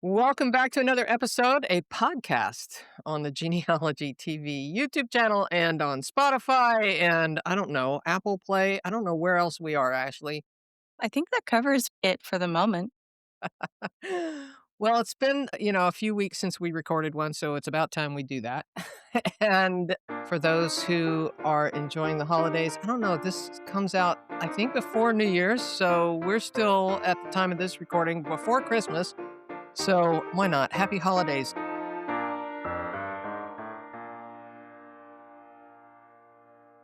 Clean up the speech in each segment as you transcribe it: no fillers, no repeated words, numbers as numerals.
Welcome back to another episode, a podcast on the Genealogy TV YouTube channel and on Spotify and I don't know, Apple Play. I don't know where else we are, Ashley. I think that covers it for the moment. Well, it's been, a few weeks since we recorded one, so it's about time we do that. And for those who are enjoying the holidays, I don't know, this comes out, I think, before New Year's. So we're still at the time of this recording before Christmas. So why not? Happy holidays.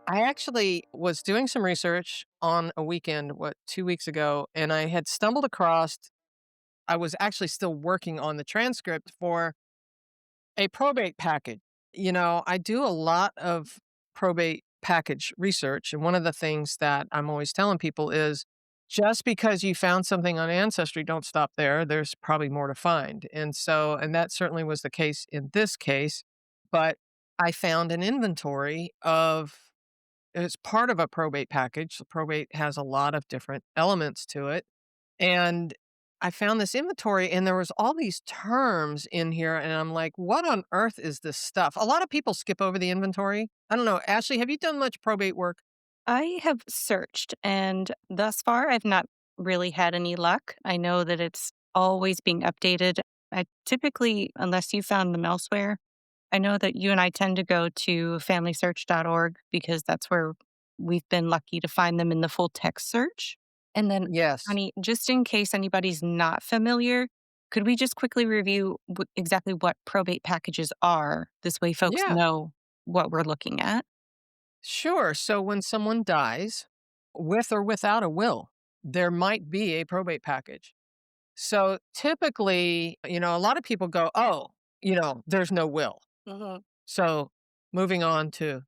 I actually was doing some research on a weekend, 2 weeks ago, and I had stumbled across, I was actually still working on the transcript for a probate package. I do a lot of probate package research. And one of the things that I'm always telling people is just because you found something on Ancestry, don't stop there. There's probably more to find. And that certainly was the case in this case. But I found an inventory of it's part of a probate package. The probate has a lot of different elements to it. And I found this inventory and there was all these terms in here and I'm like, "What on earth is this stuff?" A lot of people skip over the inventory. I don't know. Ashley, have you done much probate work? I have searched, and thus far, I've not really had any luck. I know that it's always being updated. I typically, unless you found them elsewhere, I know that you and I tend to go to familysearch.org because that's where we've been lucky to find them in the full text search. And then, Yes. honey, just in case anybody's not familiar, could we just quickly review exactly what probate packages are? This way, folks Yeah, know what we're looking at. sure. So when someone dies, with or without a will, there might be a probate package. So typically, a lot of people go, "Oh, there's no will." So moving on to,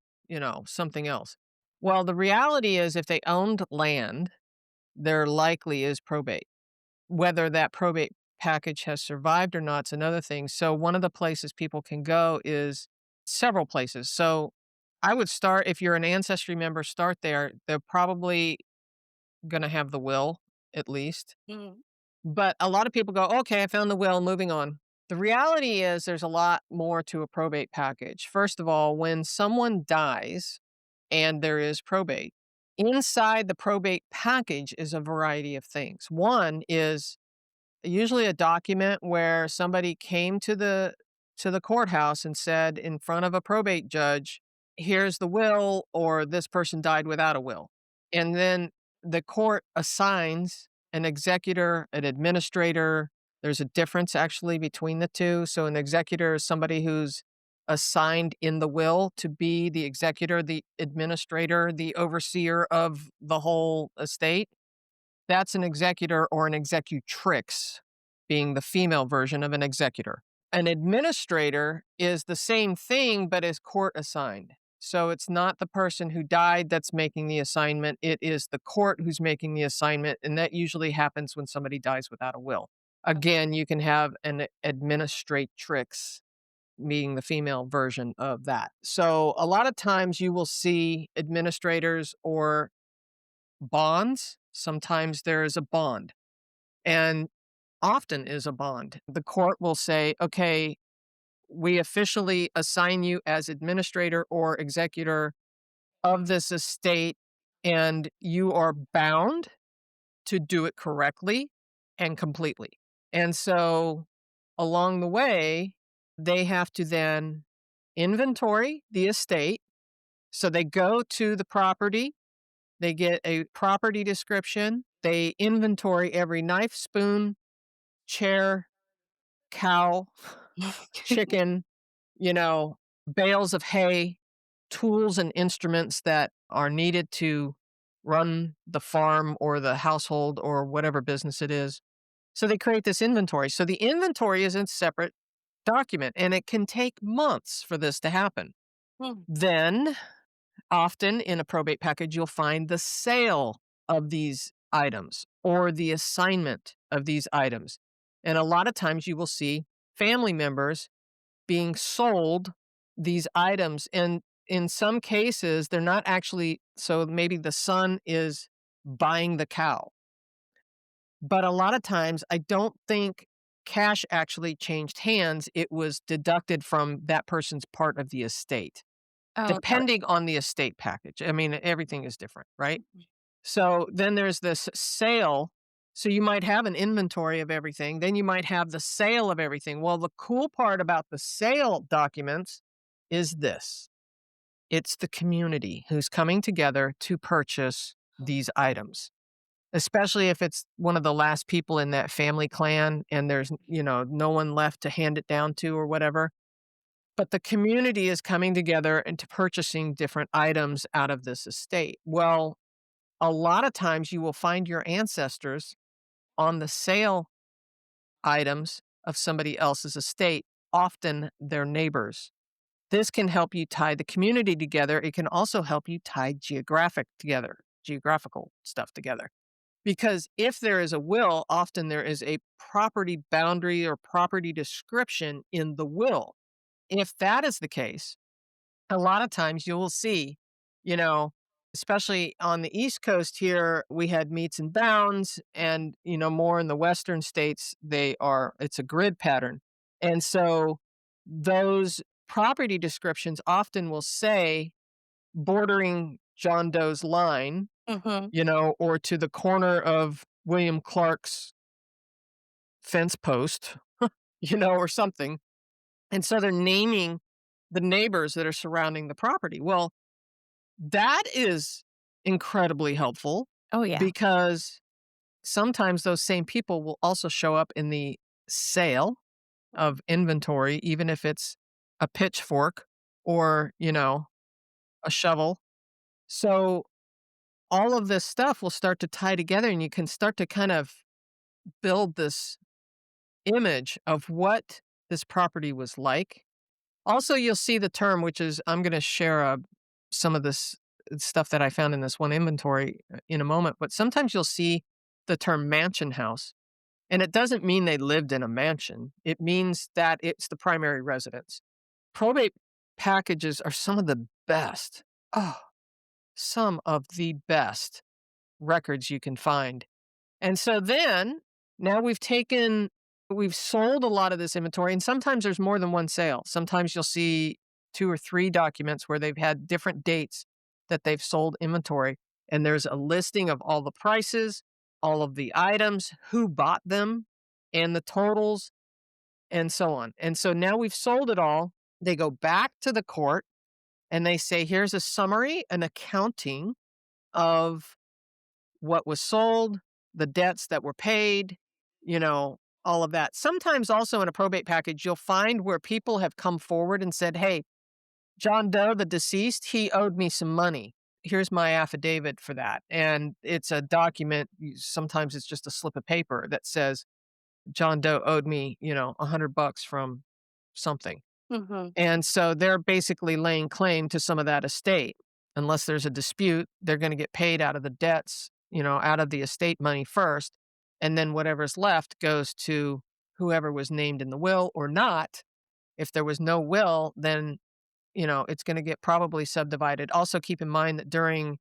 something else. Well, the reality is if they owned land, there likely is probate. Whether that probate package has survived or not is another thing. So one of the places people can go is several places. So I would start if you're an ancestry member, start there. They're probably going to have the will at least. Mhm. But a lot of people go, "Okay, I found the will, moving on." The reality is there's a lot more to a probate package. First of all, when someone dies and there is probate, inside the probate package is a variety of things. One is usually a document where somebody came to the courthouse and said in front of a probate judge, "Here's the will," or "This person died without a will." And then the court assigns an executor, an administrator. There's a difference actually between the two. So an executor is somebody who's assigned in the will to be the executor, the administrator, the overseer of the whole estate. That's an executor or an executrix, being the female version of an executor. An administrator is the same thing, but is court assigned. So it's not the person who died that's making the assignment. It is the court who's making the assignment. And that usually happens when somebody dies without a will. Again, you can have an administratrix, being the female version of that. So a lot of times you will see administrators or bonds. Sometimes there is a bond, and often is a bond. The court will say, "Okay, we officially assign you as administrator or executor of this estate, and you are bound to do it correctly and completely." And so along the way, they have to then inventory the estate. So they go to the property. They get a property description. They inventory every knife, spoon, chair, cow, chicken, you know, bales of hay, tools and instruments that are needed to run the farm or the household or whatever business it is. So they create this inventory. So the inventory is a separate document and it can take months for this to happen. Hmm. Then often in a probate package, you'll find the sale of these items or the assignment of these items. And a lot of times you will see family members being sold these items. And in some cases, they're not actually, so maybe the son is buying the cow. But a lot of times, I don't think cash actually changed hands, it was deducted from that person's part of the estate, Oh, okay. depending on the estate package. I mean, everything is different, right? So then there's this sale. So you might have an inventory of everything, then you might have the sale of everything. Well, the cool part about the sale documents is this: it's the community who's coming together to purchase these items, especially if it's one of the last people in that family clan and there's, no one left to hand it down to or whatever. But the community is coming together into purchasing different items out of this estate. Well, a lot of times you will find your ancestors on the sale items of somebody else's estate, often their neighbors. This can help you tie the community together. It can also help you tie geographical stuff together. Because if there is a will, often there is a property boundary or property description in the will. If that is the case, a lot of times you will see, you know, especially on the East Coast here, we had meets and bounds, and more in the Western states, it's a grid pattern. And so those property descriptions often will say bordering John Doe's line, Mhm. or to the corner of William Clark's fence post, or something. And so they're naming the neighbors that are surrounding the property. Well, that is incredibly helpful Oh, yeah. because sometimes those same people will also show up in the sale of inventory, even if it's a pitchfork or, a shovel. So all of this stuff will start to tie together and you can start to kind of build this image of what this property was like. Also, you'll see the term, which is I'm going to share some of this stuff that I found in this one inventory in a moment, but sometimes you'll see the term mansion house, and it doesn't mean they lived in a mansion. It means that it's the primary residence. Probate packages are some of the best. Oh, some of the best records you can find. And so then, now we've sold a lot of this inventory, and sometimes there's more than one sale. Sometimes you'll see 2 or 3 documents where they've had different dates that they've sold inventory, and there's a listing of all the prices, all of the items, who bought them, and the totals, and so on. And so now we've sold it all. They go back to the court and they say, "Here's a summary, an accounting of what was sold, the debts that were paid, all of that." Sometimes also in a probate package, you'll find where people have come forward and said, "Hey, John Doe, the deceased, he owed me some money. Here's my affidavit for that." And it's a document. Sometimes it's just a slip of paper that says, John Doe owed me, $100 from something. Mhm. And so they're basically laying claim to some of that estate. Unless there's a dispute, they're going to get paid out of the debts, out of the estate money first. And then whatever's left goes to whoever was named in the will or not. If there was no will, then, it's going to get probably subdivided. Also, keep in mind that during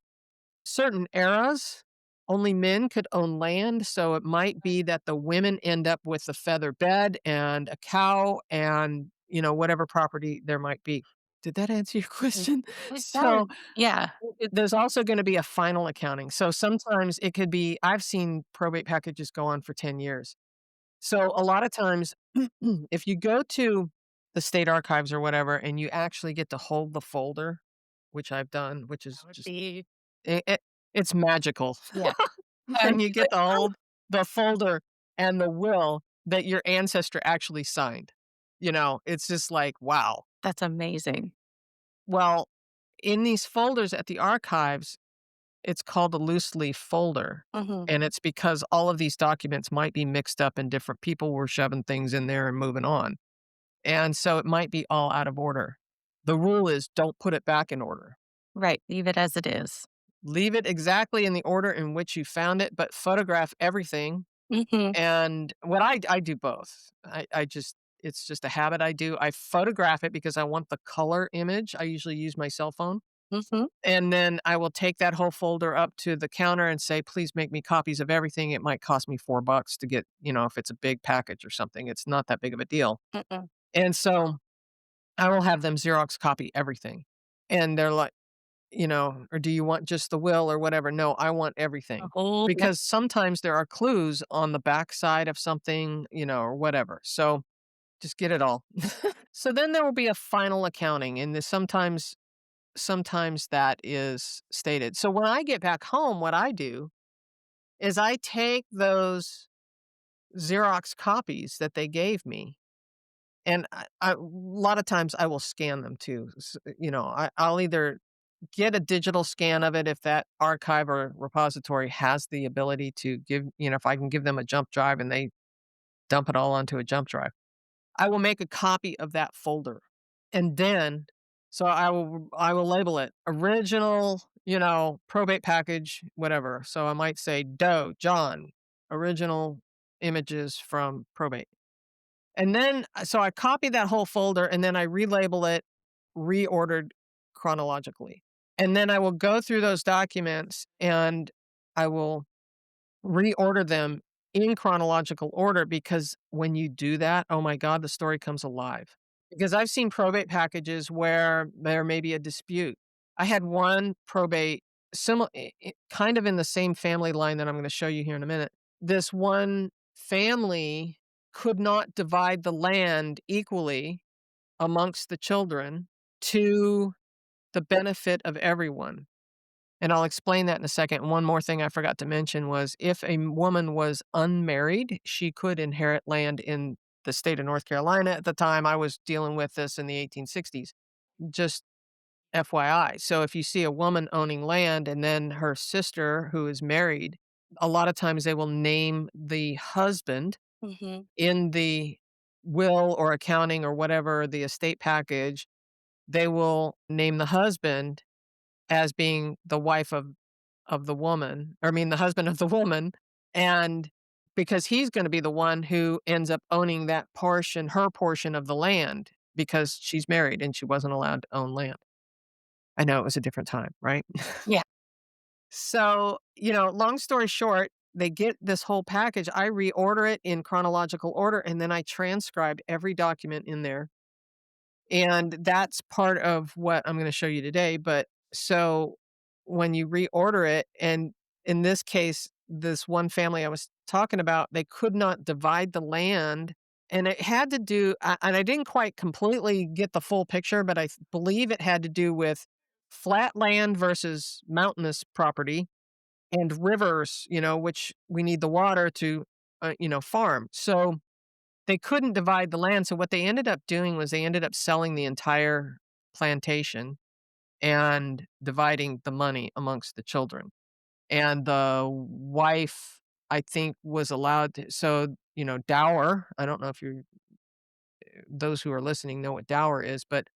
certain eras, only men could own land, so it might be that the women end up with a feather bed and a cow and, whatever property there might be. Did that answer your Mhm. question? It So, does. Yeah. there's also gonna be a final accounting. So, sometimes it could be I've seen probate packages go on for 10 years. So, a lot of times, if you go to the state archives or whatever, and you actually get to hold the folder, which I've done, which That is would just be it's magical. yeah. When I'm you get like, to "Oh, hold the folder and the will that your ancestor actually signed. It's just like, wow. that's amazing." Well, in these folders at the archives, it's called a loose leaf folder. Mhm. And it's because all of these documents might be mixed up and different people were shoving things in there and moving on. And so it might be all out of order. The rule is don't put it back in order. Right, leave it as it is. Leave it exactly in the order in which you found it, but photograph everything. Mhm. And what I do both. I just it's just a habit I do. I photograph it because I want the color image. I usually use my cell phone. Mhm. And then I will take that whole folder up to the counter and say, "Please make me copies of everything." It might cost me $4 to get, if it's a big package or something, it's not that big of a deal. Mm-mm. And so I will have them Xerox copy everything. And they're like, "Or do you want just the will or whatever?" "No, I want A everything." whole yep. Because sometimes there are clues on the backside of something, or whatever. So just get it all. So then there will be a final accounting, and sometimes that is stated. So when I get back home, what I do is I take those Xerox copies that they gave me, and a lot of times I will scan them too. I'll either get a digital scan of it if that archive or repository has the ability to give, if I can give them a jump drive and they dump it all onto a jump drive. I will make a copy of that folder. And then I will label it original, probate package, whatever. So I might say Doe, John, original images from probate. And then so I copy that whole folder and then I relabel it reordered chronologically. And then I will go through those documents and I will reorder them in chronological order because when you do that, oh my god, the story comes alive. Because I've seen probate packages where there may be a dispute. I had one probate kind of in the same family line that I'm gonna show you here in a minute. This one family could not divide the land equally amongst the children to the benefit of everyone. And I'll explain that in a second. One more thing I forgot to mention was if a woman was unmarried, she could inherit land in the state of North Carolina at the time. I was dealing with this in the 1860s. Just FYI. So if you see a woman owning land and then her sister who is married, a lot of times they will name the husband Mhm. in the will or accounting or whatever the estate package. They will name the husband as being the wife of the woman, or I mean, the husband of the woman, and because he's gonna be the one who ends up owning that portion her portion of the land because she's married and she wasn't allowed to own land. I know it was a different time, right? Yeah. So, long story short, they get this whole package, I reorder it in chronological order, and then I transcribe every document in there. And that's part of what I'm gonna show you today, but so when you reorder it, and in this case, this one family I was talking about, they could not divide the land, and it had to do and I didn't quite completely get the full picture, but believe it had to do with flat land versus mountainous property and rivers, which we need the water to, farm. So they couldn't divide the land, so what they ended up doing was they ended up selling the entire plantation and dividing the money amongst the children, and the wife, I think, was allowed to dower, I don't know if you're those who are listening know what dower is, but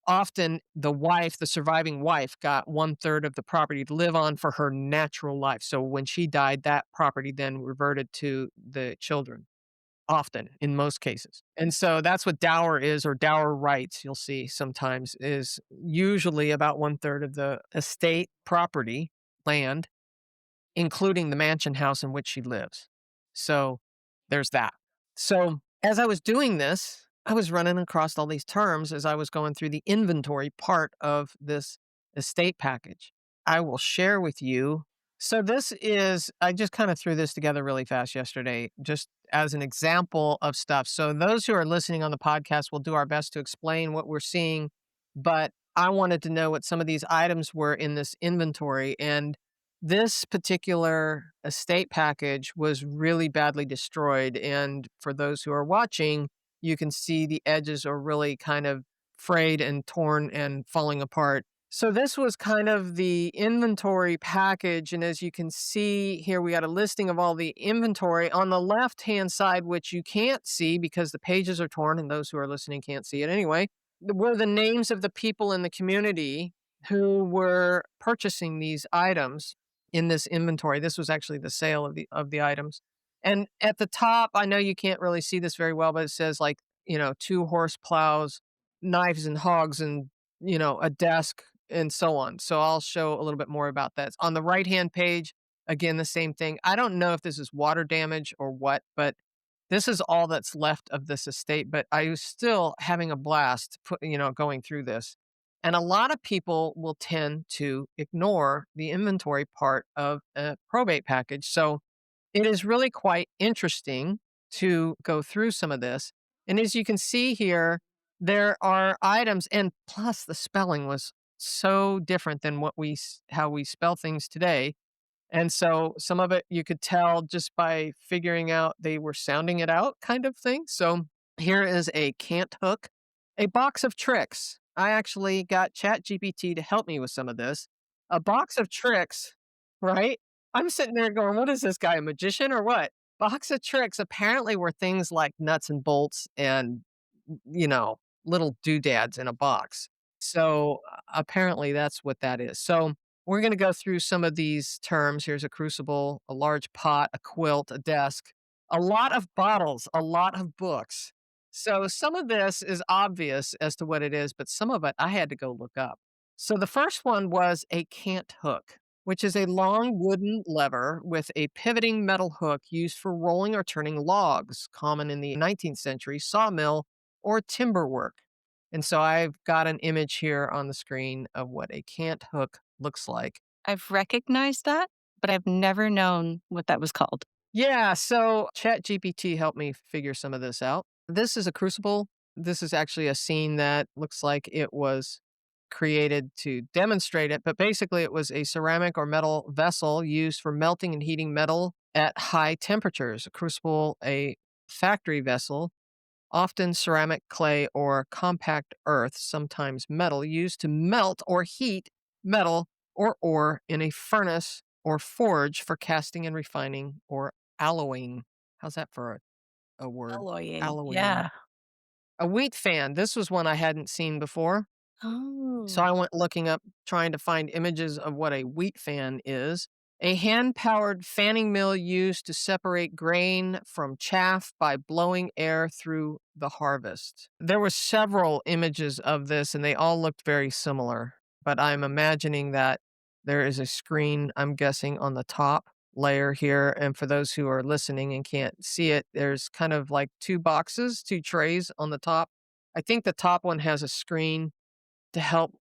often the surviving wife got 1/3 of the property to live on for her natural life, so when she died, that property then reverted to the children. Often, in most cases. And so that's what dower is, or dower rights, you'll see sometimes, is usually about 1/3 of the estate property, land, including the mansion house in which she lives. So there's that. So as I was doing this, I was running across all these terms as I was going through the inventory part of this estate package. I will share with you. So I just kind of threw this together really fast yesterday, just as an example of stuff. So those who are listening on the podcast will do our best to explain what we're seeing, but I wanted to know what some of these items were in this inventory. And this particular estate package was really badly destroyed, and for those who are watching, you can see the edges are really kind of frayed and torn and falling apart. So this was kind of the inventory package, and as you can see here, we got a listing of all the inventory on the left-hand side, which you can't see because the pages are torn, and those who are listening can't see it anyway, were the names of the people in the community who were purchasing these items in this inventory. This was actually the sale of the items. And at the top, I know you can't really see this very well, but it says like, 2 horse plows, knives and hogs, and, a desk and so on. So I'll show a little bit more about that. On the right-hand page, again, the same thing. I don't know if this is water damage or what, but this is all that's left of this estate, but I was still having a blast going through this. And a lot of people will tend to ignore the inventory part of a probate package. So it is really quite interesting to go through some of this. And as you can see here, there are items, and plus the spelling was so different than how we spell things today. And so some of it you could tell just by figuring out they were sounding it out kind of thing. So here is a cant hook, a box of tricks. I actually got ChatGPT to help me with some of this. A box of tricks, right? I'm sitting there going, what is this guy, a magician or what? Box of tricks apparently were things like nuts and bolts and, you know, little doodads in a box. So apparently that's what that is. So we're going to go through some of these terms. Here's a crucible, a large pot, a quilt, a desk, a lot of bottles, a lot of books. So some of this is obvious as to what it is, but some of it I had to go look up. So the first one was a cant hook, which is a long wooden lever with a pivoting metal hook used for rolling or turning logs, common in the 19th century sawmill or timber work. And so I've got an image here on the screen of what a cant hook looks like. I've recognized that, but I've never known what that was called. Yeah, so ChatGPT helped me figure some of this out. This is a crucible. This is actually a scene that looks like it was created to demonstrate it, but basically it was a ceramic or metal vessel used for melting and heating metal at high temperatures. A crucible, a factory vessel, often ceramic, clay, or compact earth, sometimes metal, used to melt or heat metal or ore in a furnace or forge for casting and refining or alloying. How's that for a word? Alloying. Alloying. Yeah. A wheat fan. This was one I hadn't seen before. So Oh. I went looking up, trying to find images of what a wheat fan is. A hand powered fanning mill used to separate grain from chaff by blowing air through the harvest. There were several images of this, and they all looked very similar. But I'm imagining that there is a screen, I'm guessing, on the top layer here. And for those who are listening and can't see it, there's kind of like two boxes, two trays on the top. I think the top one has a screen to help,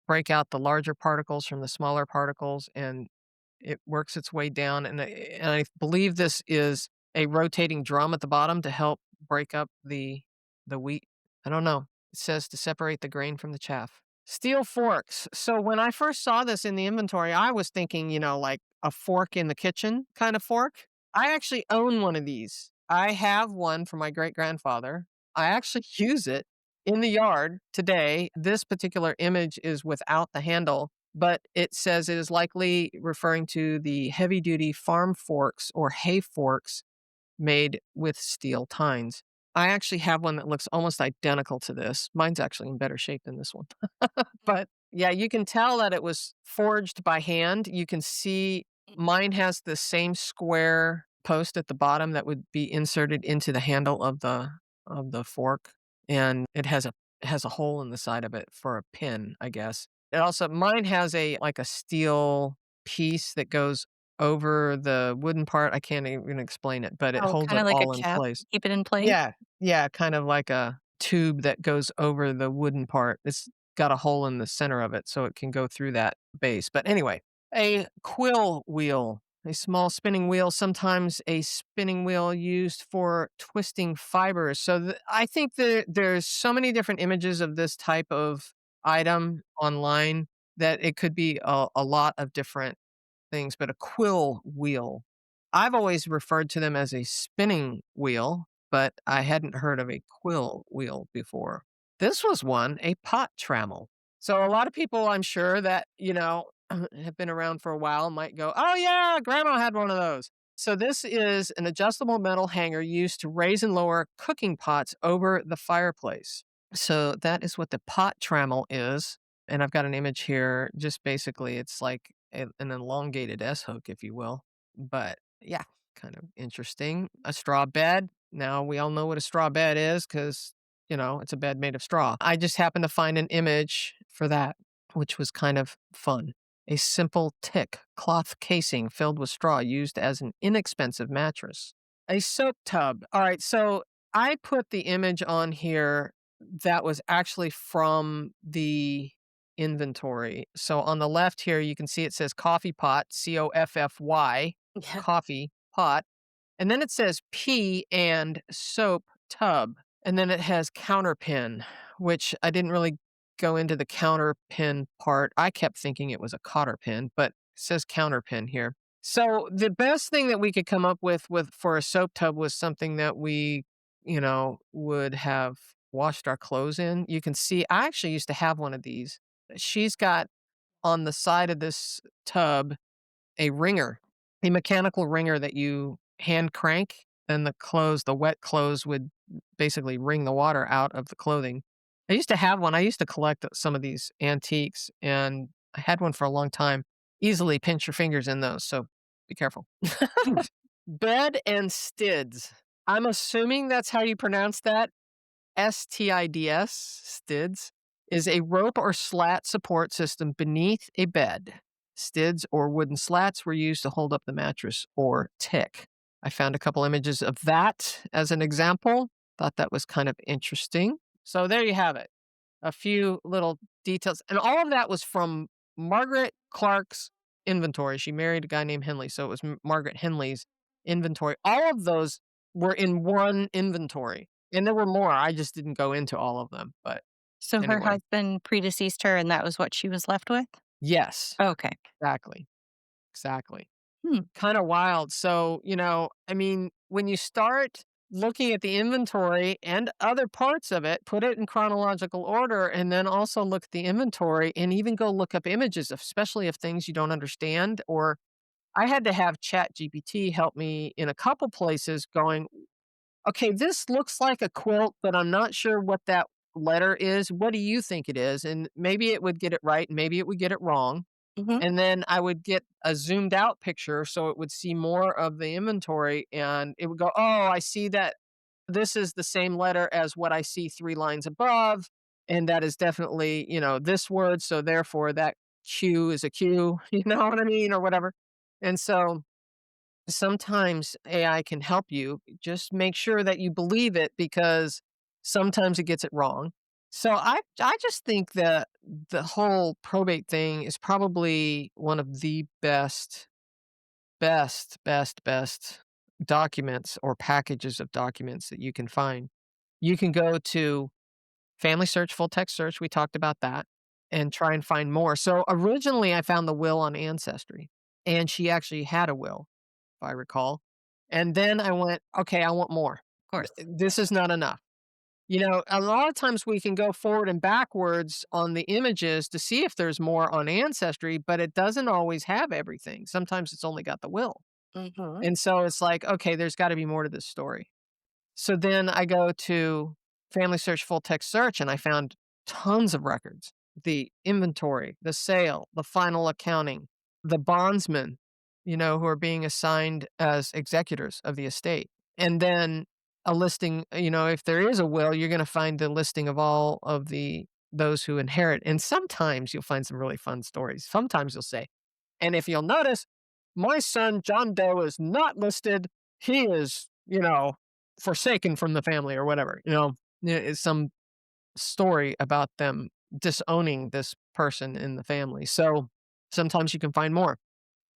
break out the larger particles from the smaller particles, and it works its way down. And I believe this is a rotating drum at the bottom to help break up the wheat. I don't know. It says to separate the grain from the chaff. Steel forks. So when I first saw this in the inventory, I was thinking, like a fork in the kitchen kind of fork. I actually own one of these. I have one from my great grandfather. I actually use it in the yard today. This particular image is without the handle, but it says it is likely referring to the heavy duty farm forks or hay forks made with steel tines. I actually have one that looks almost identical to this. Mine's actually in better shape than this one. But yeah, you can tell that it was forged by hand. You can see mine has the same square post at the bottom that would be inserted into the handle of the fork, and it has a hole in the side of it for a pin, I guess. It also mine has a like a steel piece that goes over the wooden part. I can't even explain it, but it Oh, holds kinda it like a all in cap place. to keep it in place? Yeah, yeah, kind of like a tube that goes over the wooden part. It's got a hole in the center of it so it can go through that base. But anyway, a quill wheel, a small spinning wheel, sometimes a spinning wheel used for twisting fibers. So I think there's so many different images of this type of item online that it could be a lot of different things, but a quill wheel. I've always referred to them as a spinning wheel, but I hadn't heard of a quill wheel before. This was one, a pot trammel. So a lot of people, I'm sure that, have been around for a while might go, oh yeah, grandma had one of those. So this is an adjustable metal hanger used to raise and lower cooking pots over the fireplace. So that is what the pot trammel is. And I've got an image here. Just basically, it's like an elongated S hook, if you will. But yeah, kind of interesting. A straw bed. Now we all know what a straw bed is because, it's a bed made of straw. I just happened to find an image for that. which was kind of fun. A simple tick cloth casing filled with straw used as an inexpensive mattress. A soap tub. All right, so I put the image on here that was actually from the inventory. So on the left here, you can see it says coffee pot, Coffy, Yeah. coffee pot. And then it says P and soap tub. And then it has counterpin, which I didn't really go into the counterpin part. I kept thinking it was a cotter pin, but it says counterpin here. So the best thing that we could come up with for a soap tub was something that we, would have washed our clothes in. You can see I actually used to have one of these. She's got on the side of this tub a wringer, a mechanical wringer that you hand crank, and the wet clothes would basically wring the water out of the clothing. I used to have one. I used to collect some of these antiques, and I had one for a long time. Easily pinch your fingers in those, so be careful. Bed and stids. I'm assuming that's how you pronounce that. STIDS, is a rope or slat support system beneath a bed. Stids or wooden slats were used to hold up the mattress or tick. I found a couple images of that as an example. Thought that was kind of interesting. So there you have it. A few little details. And all of that was from Margaret Clark's inventory. She married a guy named Henley. So it was Margaret Henley's inventory. All of those were in one inventory. And there were more. I just didn't go into all of them. But So her anyway, husband predeceased her, and that was what she was left with? yes, Okay. exactly. Exactly. Hmm. Kind of wild. So, I mean, when you start looking at the inventory and other parts of it, put it in chronological order, and then also look at the inventory and even go look up images, especially of things you don't understand. Or I had to have Chat GPT help me in a couple places going, okay, this looks like a quilt, but I'm not sure what that letter is. What do you think it is? And maybe it would get it right, and maybe it would get it wrong. Mhm. And then I would get a zoomed out picture so it would see more of the inventory, and it would go, "Oh, I see that this is the same letter as what I see 3 lines above, and that is definitely, this word, so therefore that Q is a Q," you know what I mean, or whatever. And so sometimes AI can help you. Just make sure that you believe it because sometimes it gets it wrong. So I just think that the whole probate thing is probably one of the best documents or packages of documents that you can find. You can go to Family Search, Full Text Search, we talked about that, and try and find more. So originally I found the will on Ancestry, and she actually had a will, if I recall. And then I went, "Okay, I want more. Of course. This is not enough." A lot of times we can go forward and backwards on the images to see if there's more on Ancestry, but it doesn't always have everything. Sometimes it's only got the will. Mhm. And so it's like, okay, there's gotta be more to this story. So then I go to Family Search Full Text Search, and I found tons of records. The inventory, the sale, the final accounting, the bondsmen, who are being assigned as executors of the estate. And then a listing, if there is a will, you're gonna find the listing of all of those who inherit. And sometimes you'll find some really fun stories. Sometimes you'll say, and if you'll notice, my son John Doe is not listed. He is, forsaken from the family or whatever, is some story about them disowning this person in the family. So sometimes you can find more.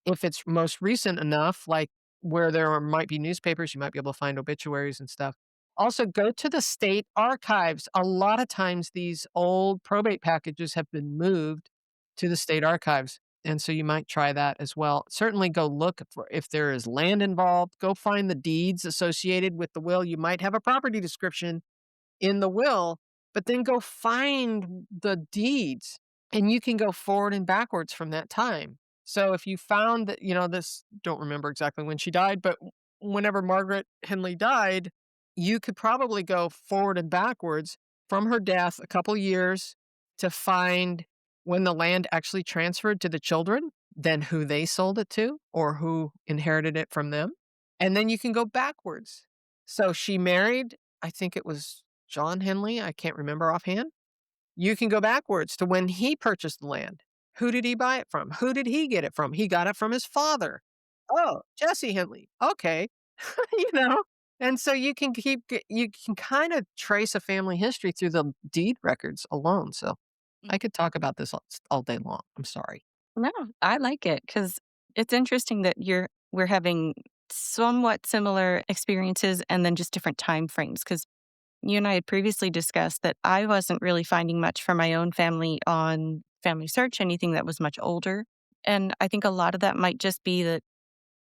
If it's most recent enough, like where might be newspapers, you might be able to find obituaries and stuff. Also, go to the state archives. A lot of times, these old probate packages have been moved to the state archives. And so you might try that as well. Certainly go look for if there is land involved, go find the deeds associated with the will. You might have a property description in the will, but then go find the deeds and you can go forward and backwards from that time. So if you found that, this, don't remember exactly when she died, but whenever Margaret Henley died, you could probably go forward and backwards from her death a couple years to find when the land actually transferred to the children, then who they sold it to or who inherited it from them. And then you can go backwards. So she married, I think it was John Henley, I can't remember offhand. You can go backwards to when he purchased the land. Who did he buy it from? Who did he get it from? He got it from his father. Oh, Jesse Henley. Okay. You know? And so you can kind of trace a family history through the deed records alone. So I could talk about this all day long. I'm sorry. No, I like it because it's interesting that we're having somewhat similar experiences and then just different time frames. Because you and I had previously discussed that I wasn't really finding much for my own family on Family Search, anything that was much older. And I think a lot of that might just be that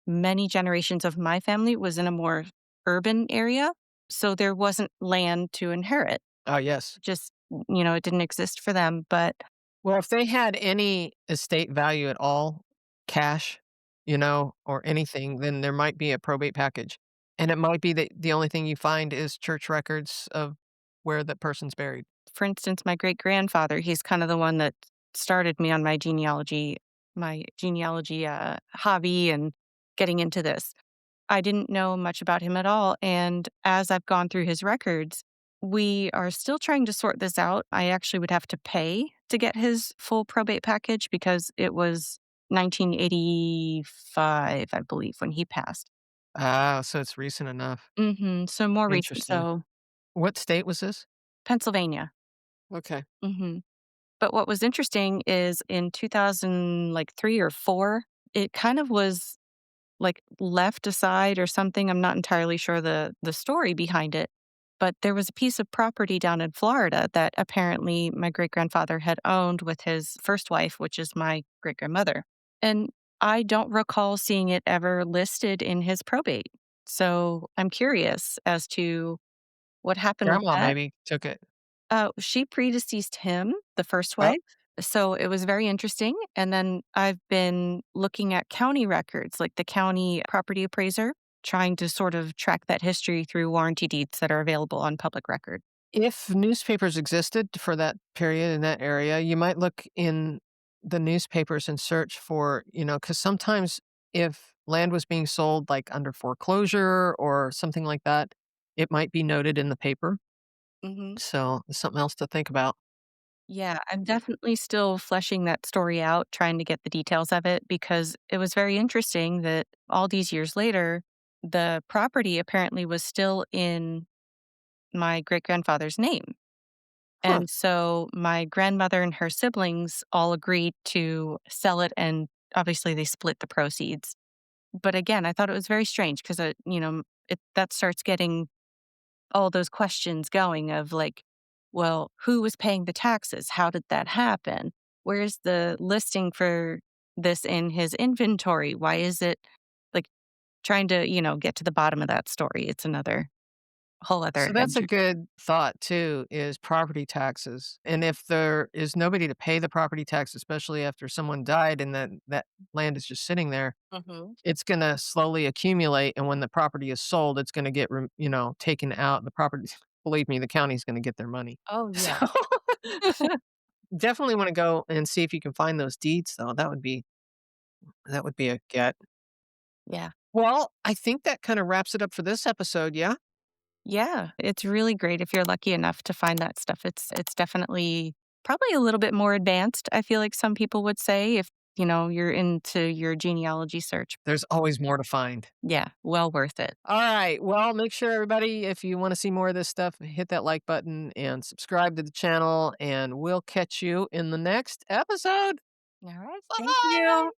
many generations of my family was in a more urban area, so there wasn't land to inherit. Oh, yes. Just, it didn't exist for them, but Well, if they had any estate value at all, cash, or anything, then there might be a probate package. And it might be that the only thing you find is church records of where the person's buried. for instance, my great-grandfather, he's kind of the one that started me on my genealogy hobby and getting into this. I didn't know much about him at all, and as I've gone through his records, we are still trying to sort this out. I actually would have to pay to get his full probate package because it was 1985, I believe, when he passed. Ah, so it's recent enough. So more recent, Interesting. so What state was this? Pennsylvania. Okay. Mhm. But what was interesting is in 2000, like, 3 or 4, it kind of was, like, left aside or something. I'm not entirely sure the story behind it, but there was a piece of property down in Florida that apparently my great-grandfather had owned with his first wife, which is my great-grandmother, and I don't recall seeing it ever listed in his probate. So, I'm curious as to what happened with Grandma that. maybe took it. She predeceased him, the first Oh, wife, so it was very interesting, and then I've been looking at county records, like the county property appraiser, trying to sort of track that history through warranty deeds that are available on public record. if newspapers existed for that period in that area, you might look in the newspapers and search for, because sometimes if land was being sold like under foreclosure or something like that, it might be noted in the paper. Mhm. So it's something else to think about. Yeah, I'm definitely still fleshing that story out, trying to get the details of it because it was very interesting that all these years later, the property apparently was still in my great-grandfather's name. Huh. And so my grandmother and her siblings all agreed to sell it, and obviously they split the proceeds. But again, I thought it was very strange because, that starts getting all those questions going of like, well, who was paying the taxes? How did that happen? Where's the listing for this in his inventory? Why is it like trying to, get to the bottom of that story? It's another whole other So that's a adventure. good thought too, is property taxes. And if there is nobody to pay the property tax, especially after someone died and that land is just sitting there, Mhm. it's gonna slowly accumulate, and when the property is sold, it's gonna get taken out. The property believe me, the county's gonna get their money. Oh, So, yeah. definitely wanna go and see if you can find those deeds, though. That would be a get. Yeah. Well, I think that kinda wraps it up for this episode, yeah? Yeah, it's really great if you're lucky enough to find that stuff. It's definitely probably a little bit more advanced, I feel like some people would say if, you're into your genealogy search. There's always more to find. Yeah, well worth it. Alright, well, make sure everybody, if you wanna see more of this stuff, hit that like button and subscribe to the channel, and we'll catch you in the next episode. All right. Thank Bye. you.